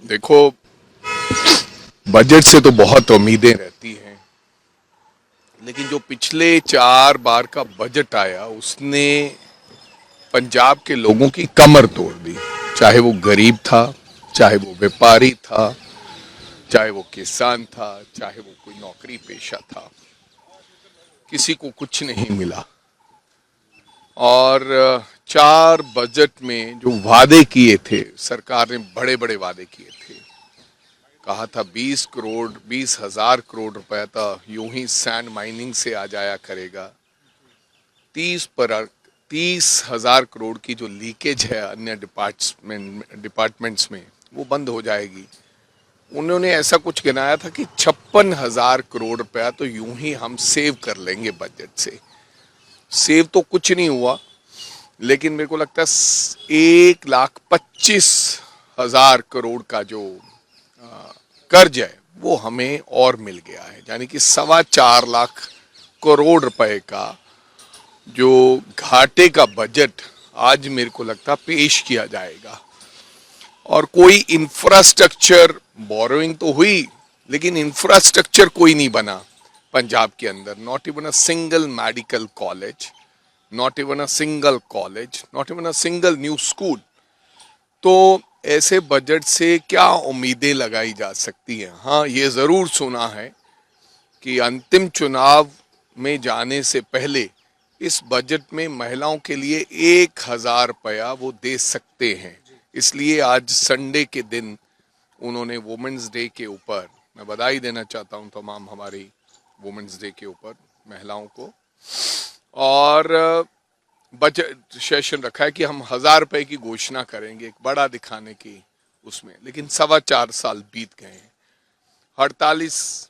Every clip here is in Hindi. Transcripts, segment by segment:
देखो, बजट से तो बहुत उम्मीदें रहती हैं, लेकिन जो पिछले 4 बार का बजट आया उसने पंजाब के लोगों की कमर तोड़ दी। चाहे वो गरीब था, चाहे वो व्यापारी था, चाहे वो किसान था, चाहे वो कोई नौकरी पेशा था, किसी को कुछ नहीं मिला। और 4 बजट में जो वादे किए थे, सरकार ने बड़े बड़े वादे किए थे। कहा था 20,000 करोड़ रुपया था, यूं ही सैंड माइनिंग से आ जाया करेगा। 30,000 करोड़ की जो लीकेज है अन्य डिपार्टमेंट्स में, वो बंद हो जाएगी। उन्होंने ऐसा कुछ गिनाया था कि 56,000 करोड़ रुपया तो यूं ही हम सेव कर लेंगे बजट से। सेव तो कुछ नहीं हुआ, लेकिन मेरे को लगता है 1,25,000 करोड़ का जो कर्ज है वो हमें और मिल गया है। यानी कि 4.25 लाख करोड़ रुपए का जो घाटे का बजट आज मेरे को लगता पेश किया जाएगा। और कोई इंफ्रास्ट्रक्चर बोरोइंग तो हुई, लेकिन इंफ्रास्ट्रक्चर कोई नहीं बना पंजाब के अंदर। Not even a single medical college, not even a single college, not even a single new school. तो ऐसे बजट से क्या उम्मीदें लगाई जा सकती हैं? हाँ, ये जरूर सुना है कि अंतिम चुनाव में जाने से पहले इस बजट में महिलाओं के लिए 1,000 रुपया वो दे सकते हैं। इसलिए आज संडे के दिन उन्होंने वुमेन्स डे के ऊपर, मैं बधाई देना चाहता हूं तमाम हमारी वुमेन्स डे के ऊपर महिलाओं को, और बजट सेशन रखा है कि हम 1,000 रुपए की घोषणा करेंगे, एक बड़ा दिखाने की उसमें। लेकिन 4.25 साल बीत गए हैं, 48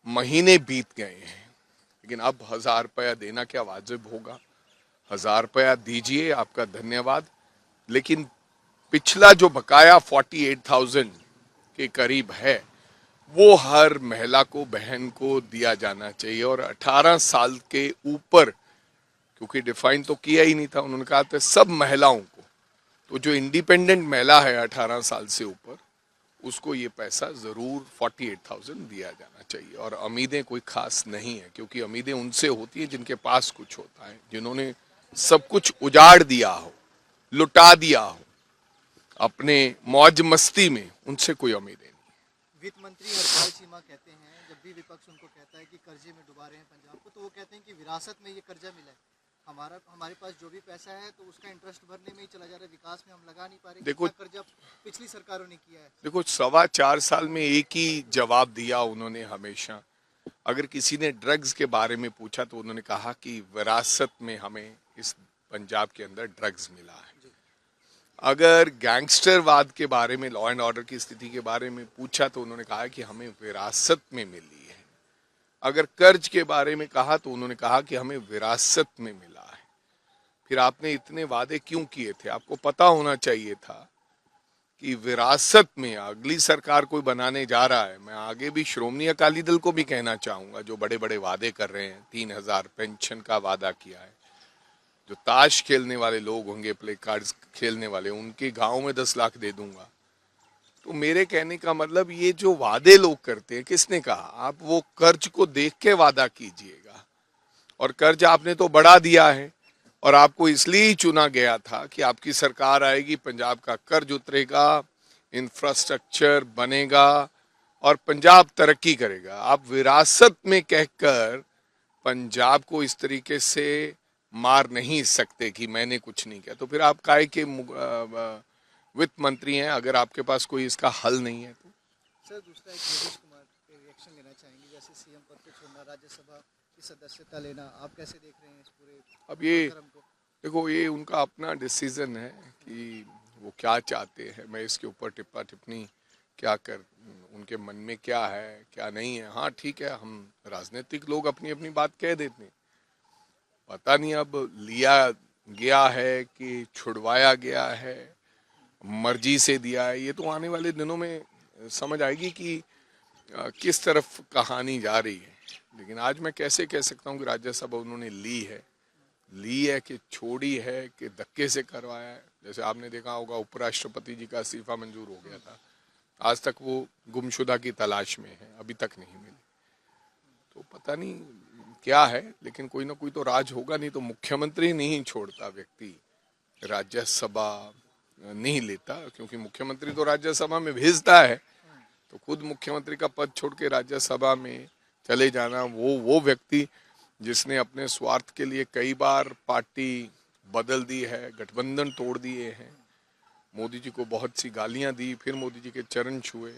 महीने बीत गए हैं, लेकिन अब 1,000 रुपया देना क्या वाजिब होगा? 1,000 रुपया दीजिए, आपका धन्यवाद। लेकिन पिछला जो बकाया 48,000 के करीब है, वो हर महिला को, बहन को दिया जाना चाहिए। और 18 साल के ऊपर, क्योंकि डिफाइन तो किया ही नहीं था, उन्होंने कहा था सब महिलाओं को। तो जो इंडिपेंडेंट महिला है 18 साल से ऊपर, उसको ये पैसा जरूर 48,000 दिया जाना चाहिए। और उम्मीदें कोई खास नहीं है, क्योंकि उम्मीदें उनसे होती है जिनके पास कुछ होता है, जिन्होंने सब कुछ उजाड़ दिया हो, लुटा दिया हो अपने मौज मस्ती में, उनसे कोई उम्मीदें नहीं। वित्त मंत्री हरपाल चीमा कहते हैं, जब भी विपक्ष उनको कहता है कि कर्जे में डुबा रहे हैं पंजाब को, तो वो कहते हैं कि विरासत में ये कर्जा मिला है। हमारे पास जो भी पैसा है तो उसका इंटरेस्ट भरने में ही चला जा रहा है, विकास में हम लगा नहीं पा रहे। देखो, कर्जा पिछली सरकारों ने किया है। देखो 4.25 साल में एक ही जवाब दिया उन्होंने हमेशा। अगर किसी ने ड्रग्स के बारे में पूछा तो उन्होंने कहा कि विरासत में हमें इस पंजाब के अंदर ड्रग्स मिला है। अगर गैंगस्टरवाद के बारे में, लॉ एंड ऑर्डर की स्थिति के बारे में पूछा तो उन्होंने कहा कि हमें विरासत में मिली है। अगर कर्ज के बारे में कहा तो उन्होंने कहा कि हमें विरासत में मिला है। फिर आपने इतने वादे क्यों किए थे? आपको पता होना चाहिए था कि विरासत में अगली सरकार कोई बनाने जा रहा है। मैं आगे भी श्रोमणी अकाली दल को भी कहना चाहूंगा, जो बड़े बड़े वादे कर रहे हैं, 3,000 पेंशन का वादा किया है। जो ताश खेलने वाले लोग होंगे, प्ले कार्ड्स खेलने वाले, उनके गांव में 10 लाख दे दूंगा। तो मेरे कहने का मतलब, ये जो वादे लोग करते हैं, किसने कहा? आप वो कर्ज को देख के वादा कीजिएगा। और कर्ज आपने तो बढ़ा दिया है, और आपको इसलिए ही चुना गया था कि आपकी सरकार आएगी, पंजाब का कर्ज उतरेगा, इंफ्रास्ट्रक्चर बनेगा और पंजाब तरक्की करेगा। आप विरासत में कहकर पंजाब को इस तरीके से मार नहीं सकते कि मैंने कुछ नहीं किया। तो फिर आप काहे के वित्त मंत्री हैं, अगर आपके पास कोई इसका हल नहीं है तो? सर, दूसरा एक नीतीश कुमार पे रिएक्शन लेना चाहेंगे, जैसे सीएम पद को छोड़ना, राज्यसभा की सदस्यता लेना, आप कैसे देख रहे हैं इस पूरे अब ये क्रम को? देखो, ये उनका अपना डिसीजन है कि वो क्या चाहते हैं। मैं इसके ऊपर टिप्पा टिप्पणी क्या कर, उनके मन में क्या है क्या नहीं है। हाँ ठीक है, हम राजनीतिक लोग अपनी अपनी बात कह देते हैं। पता नहीं अब लिया गया है कि छुड़वाया गया है, मर्जी से दिया है, ये तो आने वाले दिनों में समझ आएगी कि किस तरफ कहानी जा रही है। लेकिन आज मैं कैसे कह सकता हूँ कि राज्यसभा उन्होंने ली है कि छोड़ी है कि धक्के से करवाया है? जैसे आपने देखा होगा, उपराष्ट्रपति जी का इस्तीफा मंजूर हो गया था, आज तक वो गुमशुदा की तलाश में है, अभी तक नहीं मिली। तो पता नहीं क्या है, लेकिन कोई ना कोई तो राज होगा, नहीं तो मुख्यमंत्री नहीं छोड़ता व्यक्ति राज्यसभा नहीं लेता, क्योंकि मुख्यमंत्री तो राज्यसभा में भेजता है, तो खुद मुख्यमंत्री का पद छोड़ के राज्यसभा में चले जाना, वो व्यक्ति जिसने अपने स्वार्थ के लिए कई बार पार्टी बदल दी है, गठबंधन तोड़ दिए हैं, मोदी जी को बहुत सी गालियां दी, फिर मोदी जी के चरण छुए,